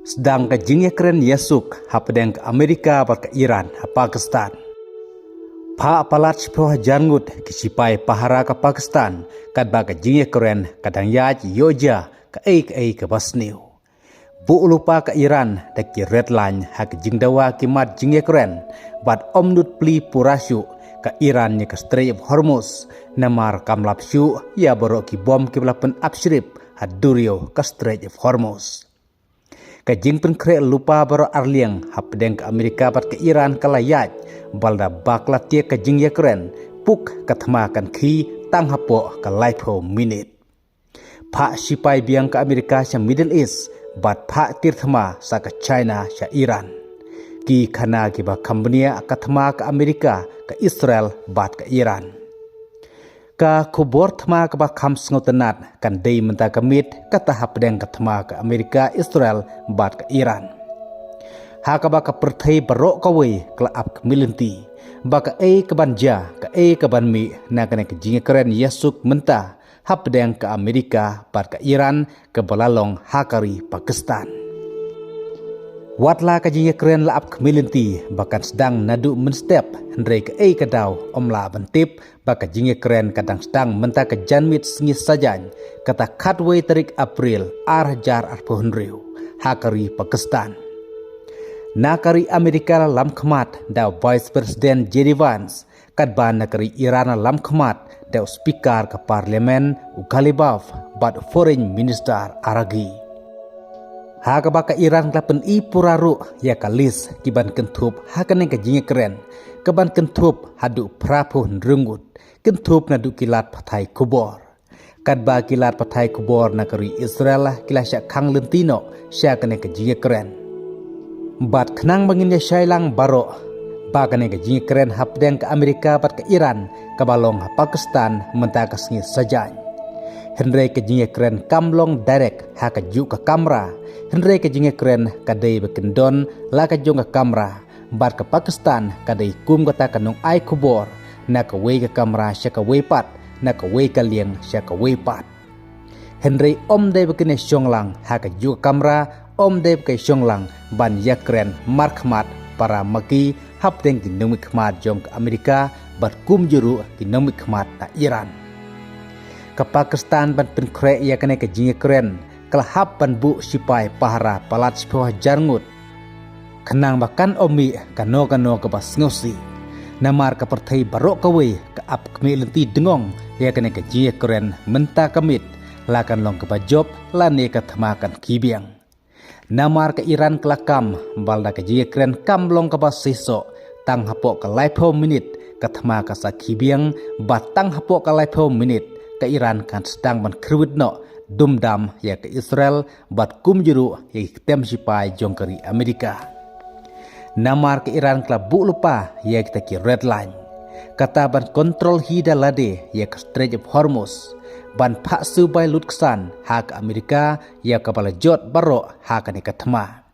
Sedang ke jingya keren Yasuk hapdeng ke Amerika bat ke Iran ha Pakistan. Pa palat sepuh jangut ke sipai pahara ke Pakistan kad ba ke jingya keren kadang yaj yoja ke ke basniu. Bu lupa ke Iran dak ki red line ha ke jingdawa ki mat jingya keren bat omnut pli purasyu ke Iran ni ke Strait of Hormuz namar kamlap syu ya borok ki bom ki belapen abshrip ha durio ke Strait of Hormuz. Kajing pen kre lupa baro arliang hapdeng ke Amerika bat ke Iran kalayat balda bakla tie kajing ya keren puk katmakan ki tang hapo ke laipo minute. Pak sipai biang ke Amerika sa Middle East bat pak tirthma sa ke China sa Iran. Ki kana ki ba Cambodia katma ke Amerika ke Israel bat ke Iran. Ka kubor thma ka ba kham sngotenat kan dei menta kamit ka tahap deng ka thma ka Amerika Israel bat ka Iran. Ha ka ba ka perthai barok ka we kla ap milinti ba ka ka banja ka ban mi na ka jinga keren Yasuk menta hap deng ka Amerika bat ka Iran ka balalong hakari Pakistan. Watla ka jinga keren la ap milinti bakan sedang nadu menstep hendrei ka daw omla bantip baka jinga keren kadang sedang menta ke janmit sengis sajan kata katway tarik April arjar arpohunriu hakari Pakistan. Nakari Amerika lam khamat daw Vice President J.D. Vance kadban nakari Iran lam khamat daw Speaker ke Parlimen Ugalibaf bat Foreign Minister Aragi. Haka baka Iran klapen I puraru ya kalis kiban kentup hakane ka jinga keren keban kentup hadu prapu nrungut kentup nadu kilat patai kubor kadba kilat patai kubor nakari Israel kilasya khang lentino sya kane ka jinga keren bat khnang bangin ya syailang baro bakane ka jinga keren hapdeng ka Amerika bat ka Iran kabalong ha Pakistan menta ka sengi sajan Henry ke jinga keren kamlong direct ha ka ju ka kamera Henry ke jinga keren kadai bekendon la ka jong ka kamera bat ke Pakistan kadai kum kata kanong ai kubor na ka we ka kamera sya ka we pat na ka we ka liang sya ka we pat Henry om dai bekene syonglang ha ka ju ka kamera om dai ke syonglang ban ya keren markmat para maki hapdeng kinong khmat jong ka Amerika bat kum juru kinong khmat ta Iran ke Pakistan ban pen kre ya kane ke jinga keren kelahap ban bu sipai pahara palat sepuh jarngut kenang bakan omi kano ke bas ngosi namar ke perthai barok kawe ke ap kemi lenti dengong ya kane ke jinga keren menta kamit lakan long ke bajob lane ke thamakan kibiang namar ke Iran kelakam balda ke jinga keren kam long ke bas siso tang hapok ke laipo minit ke thamaka sa kibiang batang hapok ke laipo minit ke Iran kan sedang menkerwit no dumdam ya ke Israel bat kum juru ya tem sipai jongkari Amerika. Namar ke Iran kla bu lupa ya kita ki red line. Kata ban kontrol hida lade ya ke Strait of Hormuz. Ban pak subai lutksan ha ke Amerika ya ke bala jot barok ha ke nikatma.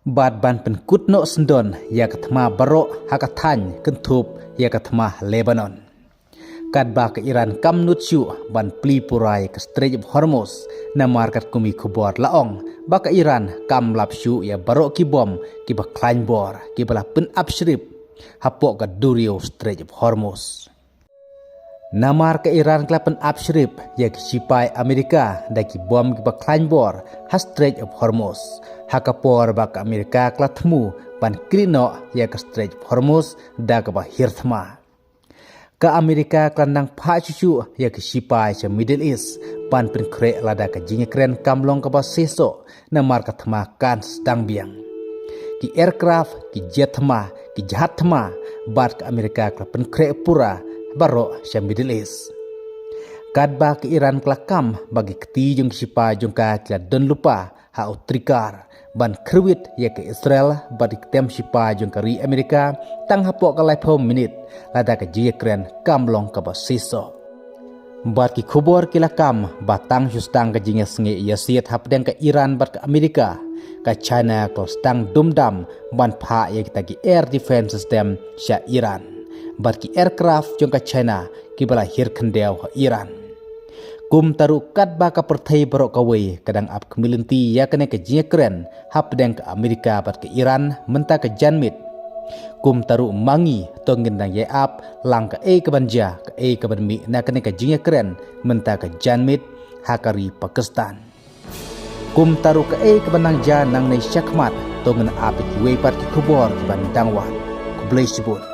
Bat ban penkut no sendon ya ke tma barok ha ke tan kentup ya ke tma Lebanon. Kadba ke Iran kam nutsu ban pli purai ke Strait of Hormuz namar kat kumi kubor laong baka Iran kam lapsu ya barok ki bom ki ba klain bor ki bala pen abshrip hapok ke durio Strait of Hormuz namar ke Iran klapen abshrip ya ki sipai Amerika da ki bom ki ba klain bor ha Strait of Hormuz hakapor baka Amerika klatmu ban krino ya ke Strait of Hormuz da ka ba hirthma ke Amerika klandang pak cucu ya ke sipai sa Middle East pan pen kre lada ke jinga keren kamlong ke bas seso namar ke themakan sedang biang ki aircraft ki jet thema ki jahat thema bat ke Amerika ke pen kre pura baro sa Middle East kadba ke Iran kelakam bagi keti jong sipai jong ka kila don lupa ha utrikar ban kerwit ya ke Israel badi tem sipai jong kari Amerika tang hapok ke laipo minit lada ke jinga keren kamlong ke bas seso bat ki kubor kilakam batang justang ke jinga sengi ya siat hapdeng ke Iran bat ke Amerika ke China ke stang dumdam ban pa ya kita ki air defense system sya Iran bat ki aircraft jong ke China ki bala hir kendeu Iran kum taru kat baka perthai borok kawe kadang ap kemilinti ya kene ke jia keren hap deng ke Amerika bat ke Iran menta ke janmit kum taru mangi tongin dang ye ap lang ke banja ke banmi na kene ke jia keren menta ke janmit hakari Pakistan kum taru ke banang ja nang nei syakmat tongin ap we pat ke kubor ban dangwan kublai sebut